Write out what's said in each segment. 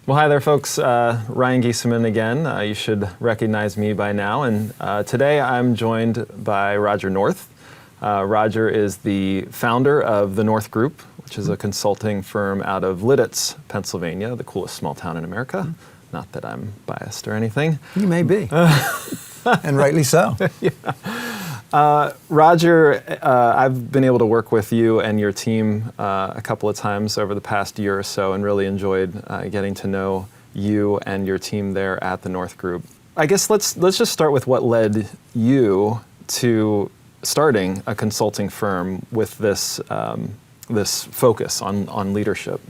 Well, hi there, folks. Ryan Geesaman again. You should recognize me by now. And today I'm joined by Roger North. Roger is the founder of the North Group, which is a consulting firm out of Lidditz, Pennsylvania, the coolest small town in America. Not that I'm biased or anything. You may be. And rightly so. Roger, I've been able to work with you and your team a couple of times over the past year or so and really enjoyed getting to know you and your team there at the North Group. I guess let's just start with what led you to starting a consulting firm with this this focus on leadership.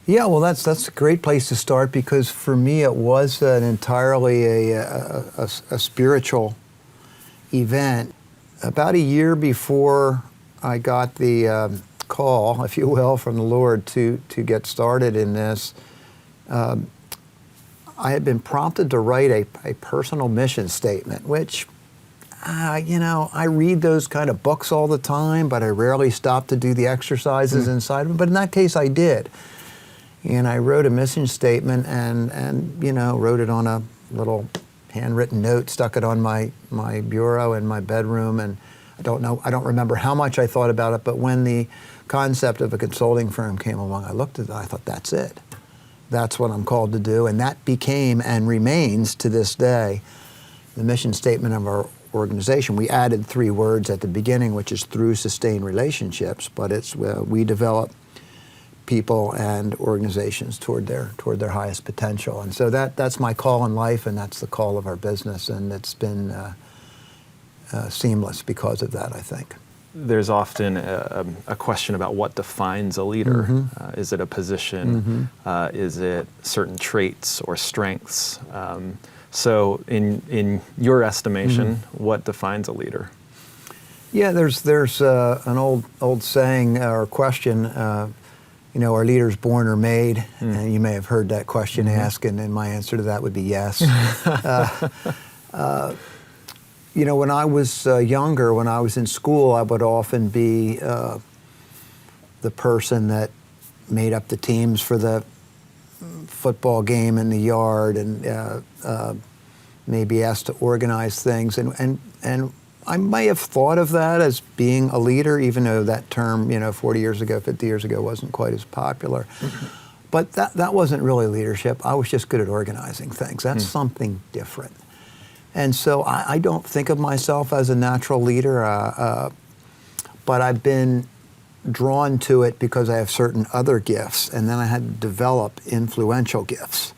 Yeah, well, that's a great place to start because for me it was an entirely a spiritual event. About a year before I got the call, if you will, from the Lord to get started in this, I had been prompted to write a personal mission statement, which, I read those kind of books all the time, but I rarely stop to do the exercises inside of them. But in that case, I did. And I wrote a mission statement and wrote it on a little handwritten note, stuck it on my bureau in my bedroom, and I don't remember how much I thought about it, but when the concept of a consulting firm came along, I looked at it, I thought, that's it. That's what I'm called to do, and that became and remains to this day the mission statement of our organization. We added 3 words at the beginning, which is through sustained relationships, but it's we develop people and organizations toward their highest potential. And so that's my call in life, and that's the call of our business, and it's been seamless because of that, I think. There's often a question about what defines a leader. Is it a position? Is it certain traits or strengths? So in your estimation, what defines a leader? Yeah, there's an old saying or question, are leaders born or made? And you may have heard that question asked, and my answer to that would be yes. When I was younger, when I was in school, I would often be the person that made up the teams for the football game in the yard and maybe asked to organize things. And I may have thought of that as being a leader, even though that term, 40 years ago, 50 years ago, wasn't quite as popular. But that wasn't really leadership. I was just good at organizing things. That's something different. And so I don't think of myself as a natural leader, but I've been drawn to it because I have certain other gifts, and then I had to develop influential gifts,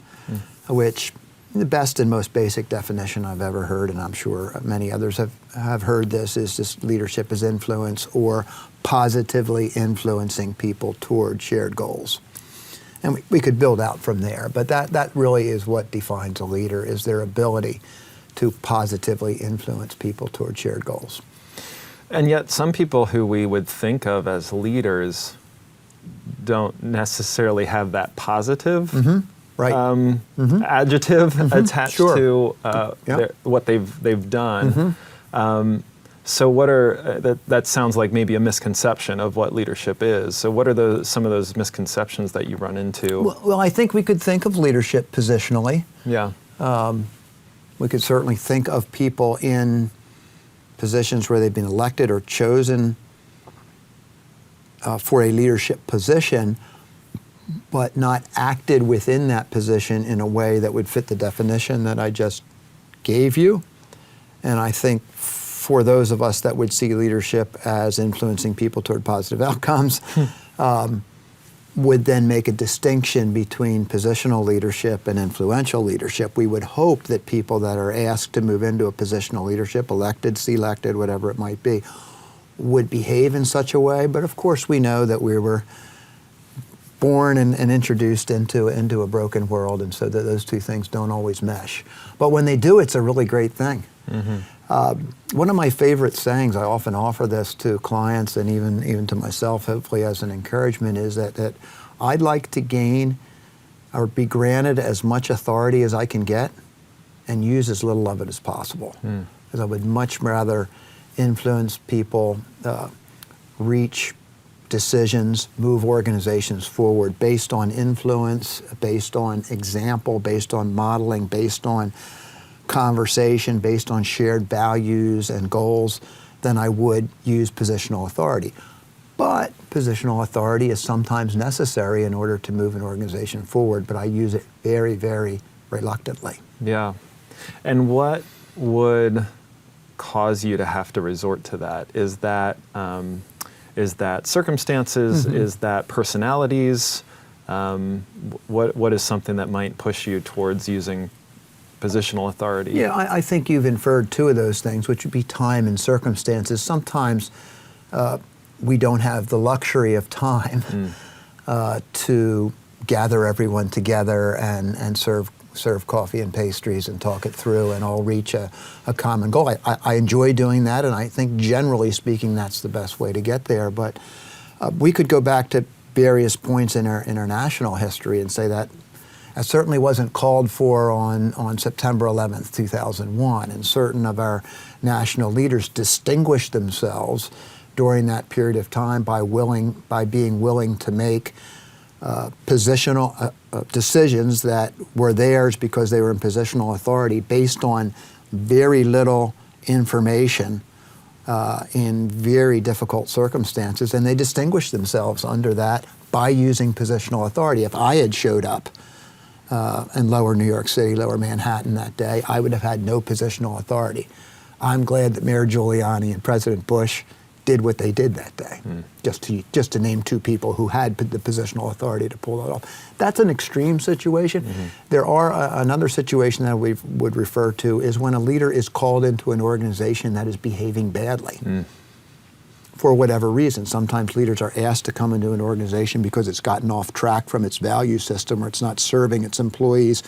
which the best and most basic definition I've ever heard, and I'm sure many others have heard this, is just leadership as influence or positively influencing people toward shared goals. And we could build out from there, but that really is what defines a leader, is their ability to positively influence people toward shared goals. And yet some people who we would think of as leaders don't necessarily have that positive adjective attached to what they've done. So what are that sounds like maybe a misconception of what leadership is. So what are some of those misconceptions that you run into? Well, I think we could think of leadership positionally. Yeah. We could certainly think of people in positions where they've been elected or chosen for a leadership position, but not acted within that position in a way that would fit the definition that I just gave you. And I think for those of us that would see leadership as influencing people toward positive outcomes, would then make a distinction between positional leadership and influential leadership. We would hope that people that are asked to move into a positional leadership, elected, selected, whatever it might be, would behave in such a way. But of course we know that we were born and introduced into a broken world, and so that those two things don't always mesh. But when they do, it's a really great thing. One of my favorite sayings, I often offer this to clients and even to myself, hopefully as an encouragement, is that I'd like to gain or be granted as much authority as I can get and use as little of it as possible. Because I would much rather influence people, reach decisions move organizations forward based on influence, based on example, based on modeling, based on conversation, based on shared values and goals, then I would use positional authority. But positional authority is sometimes necessary in order to move an organization forward, but I use it very, very reluctantly. Yeah. And what would cause you to have to resort to that? Is that circumstances? Mm-hmm. Is that personalities? What is something that might push you towards using positional authority? Yeah, I think you've inferred two of those things, which would be time and circumstances. Sometimes we don't have the luxury of time to gather everyone together and serve coffee and pastries and talk it through and all reach a common goal. I enjoy doing that, and I think generally speaking that's the best way to get there. But we could go back to various points in our international history and say that certainly wasn't called for on September 11th, 2001, and certain of our national leaders distinguished themselves during that period of time by being willing to make positional decisions that were theirs because they were in positional authority based on very little information in very difficult circumstances, and they distinguished themselves under that by using positional authority. If I had showed up in lower New York City, lower Manhattan that day, I would have had no positional authority. I'm glad that Mayor Giuliani and President Bush did what they did that day, just to name two people who had the positional authority to pull that off. That's an extreme situation. Mm-hmm. There are another situation that we would refer to is when a leader is called into an organization that is behaving badly. For whatever reason. Sometimes leaders are asked to come into an organization because it's gotten off track from its value system, or it's not serving its employees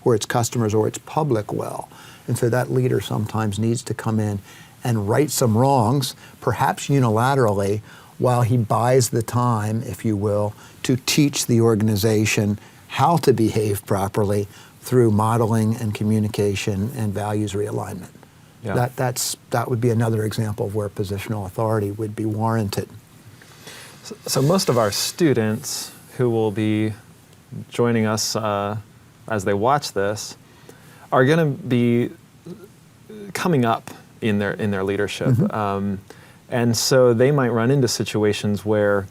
or its customers or its public well. And so that leader sometimes needs to come in and right some wrongs, perhaps unilaterally, while he buys the time, if you will, to teach the organization how to behave properly through modeling and communication and values realignment. Yeah. That would be another example of where positional authority would be warranted. So most of our students who will be joining us as they watch this are going to be coming up in their leadership, mm-hmm. And so they might run into situations where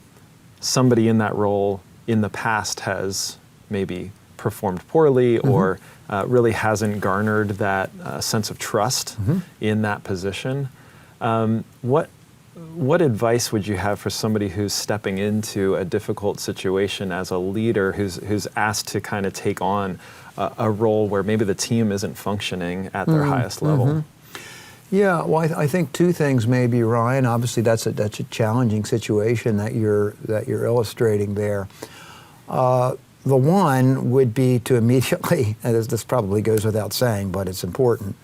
somebody in that role in the past has maybe performed poorly, mm-hmm. or really hasn't garnered that sense of trust, mm-hmm. in that position. What advice would you have for somebody who's stepping into a difficult situation as a leader, who's asked to kind of take on a role where maybe the team isn't functioning at their highest level? Mm-hmm. Yeah, well, I think two things maybe, Ryan. Obviously, that's a challenging situation that you're illustrating there. The one would be to immediately, and this probably goes without saying, but it's important,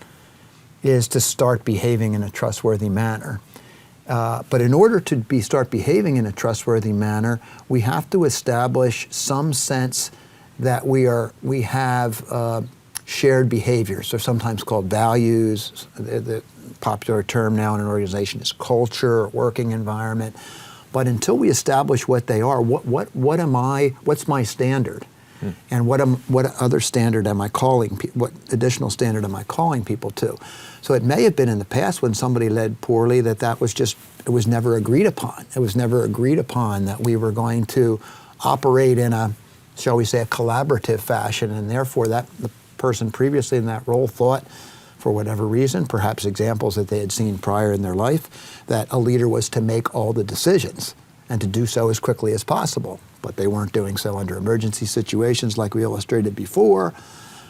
is to start behaving in a trustworthy manner. But in order to start behaving in a trustworthy manner, we have to establish some sense that we have shared behaviors. They're sometimes called values. The popular term now in an organization is culture, or working environment. But until we establish what they are, what's my standard? And what other standard am I calling, what additional standard am I calling people to? So it may have been in the past when somebody led poorly that it was never agreed upon. It was never agreed upon that we were going to operate in a, shall we say, a collaborative fashion, and therefore the person previously in that role thought, for whatever reason, perhaps examples that they had seen prior in their life, that a leader was to make all the decisions and to do so as quickly as possible. But they weren't doing so under emergency situations like we illustrated before.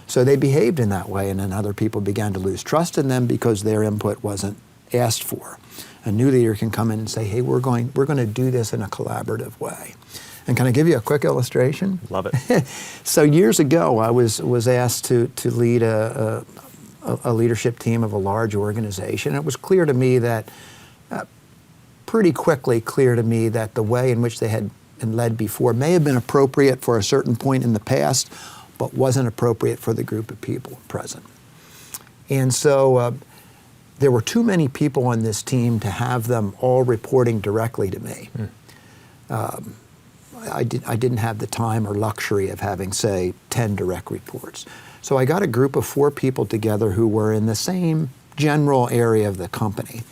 So they behaved in that way, and then other people began to lose trust in them because their input wasn't asked for. A new leader can come in and say, hey, we're going to do this in a collaborative way. And can I give you a quick illustration? Love it. So years ago, I was asked to lead a leadership team of a large organization. It was clear to me that, pretty quickly clear to me that the way in which they had been led before may have been appropriate for a certain point in the past, but wasn't appropriate for the group of people present. And so there were too many people on this team to have them all reporting directly to me. I didn't have the time or luxury of having, say, 10 direct reports. So I got a group of 4 people together who were in the same general area of the company.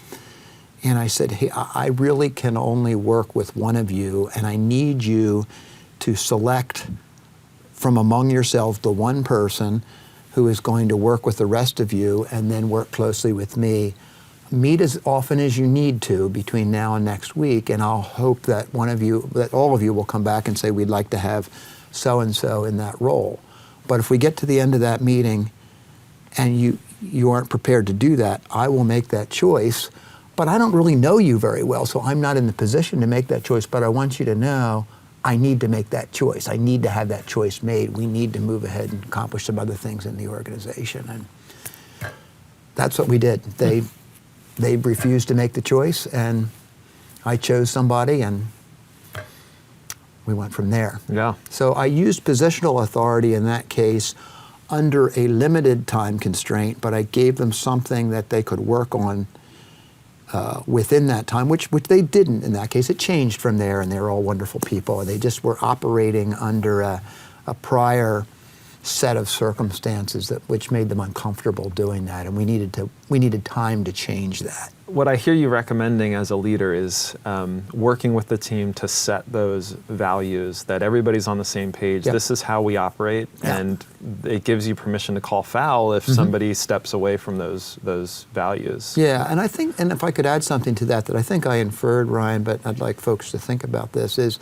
And I said, hey, I really can only work with one of you, and I need you to select from among yourselves the one person who is going to work with the rest of you and then work closely with me. Meet as often as you need to between now and next week, and I'll hope that all of you will come back and say, we'd like to have so-and-so in that role. But if we get to the end of that meeting and you aren't prepared to do that, I will make that choice. But I don't really know you very well, so I'm not in the position to make that choice. But I want you to know I need to make that choice. I need to have that choice made. We need to move ahead and accomplish some other things in the organization. And that's what we did. They refused to make the choice, and I chose somebody, and we went from there. Yeah. So I used positional authority in that case under a limited time constraint, but I gave them something that they could work on within that time, which they didn't in that case. It changed from there, and they were all wonderful people, and they just were operating under a prior set of circumstances which made them uncomfortable doing that, and we needed time to change that. What I hear you recommending as a leader is working with the team to set those values, that everybody's on the same page. Yep. This is how we operate, yeah. And it gives you permission to call foul if somebody steps away from those values. Yeah, and I think, and if I could add something to that I think I inferred, Ryan, but I'd like folks to think about this, is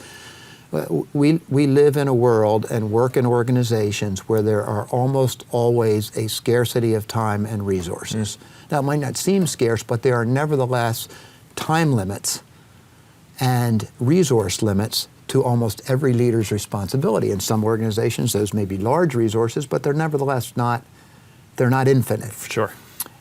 we live in a world and work in organizations where there are almost always a scarcity of time and resources. Now, it might not seem scarce, but there are nevertheless time limits and resource limits to almost every leader's responsibility. In some organizations, those may be large resources, but they're nevertheless they're not infinite. Sure.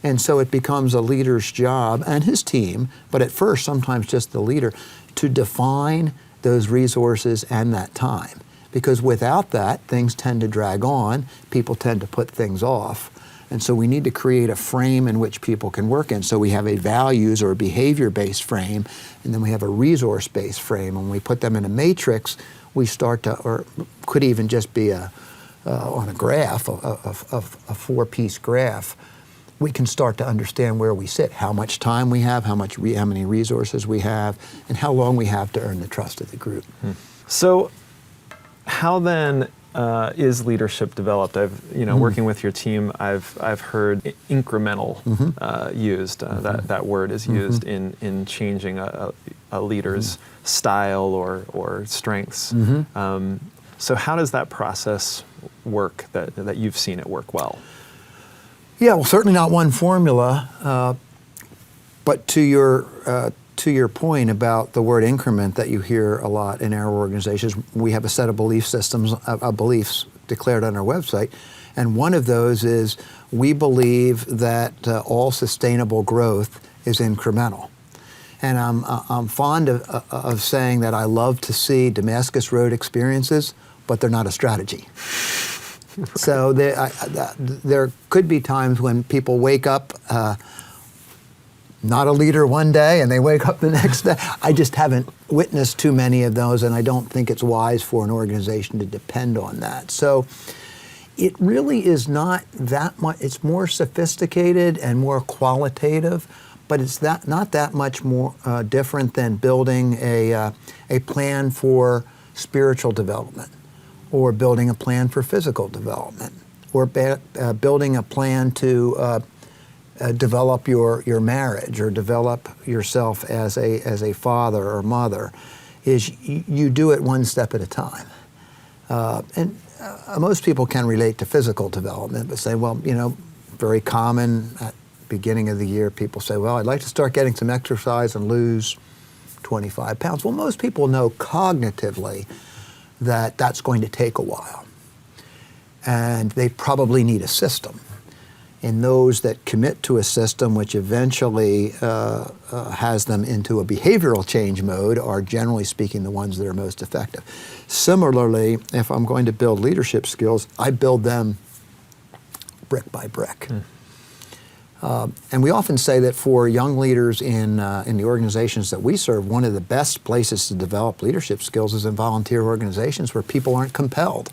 And so it becomes a leader's job, and his team, but at first sometimes just the leader, to define those resources and that time. Because without that, things tend to drag on, people tend to put things off. And so we need to create a frame in which people can work in. So we have a values or a behavior-based frame, and then we have a resource-based frame. When we put them in a matrix, we start to, or could even just be on a graph, a 4-piece graph, we can start to understand where we sit, how much time we have, how many resources we have, and how long we have to earn the trust of the group. So how then is leadership developed? Working with your team, I've heard incremental used. That word is used in changing a leader's style or strengths. So how does that process work that you've seen it work well? Yeah, well, certainly not one formula, but to your point about the word increment that you hear a lot in our organizations, we have a set of belief systems, beliefs declared on our website, and one of those is we believe that all sustainable growth is incremental. And I'm fond of saying that I love to see Damascus Road experiences, but they're not a strategy. So there could be times when people wake up not a leader one day and they wake up the next day. I just haven't witnessed too many of those, and I don't think it's wise for an organization to depend on that. So it really is not that much. It's more sophisticated and more qualitative, but it's not that much more different than building a plan for spiritual development, or building a plan for physical development, or building a plan to develop your marriage, or develop yourself as a father or mother. Is you do it one step at a time. And most people can relate to physical development, but say, well, very common at the beginning of the year, people say, well, I'd like to start getting some exercise and lose 25 pounds. Well, most people know cognitively that that's going to take a while, and they probably need a system. And those that commit to a system which eventually has them into a behavioral change mode are, generally speaking, the ones that are most effective. Similarly, if I'm going to build leadership skills, I build them brick by brick. And we often say that for young leaders in the organizations that we serve, one of the best places to develop leadership skills is in volunteer organizations where people aren't compelled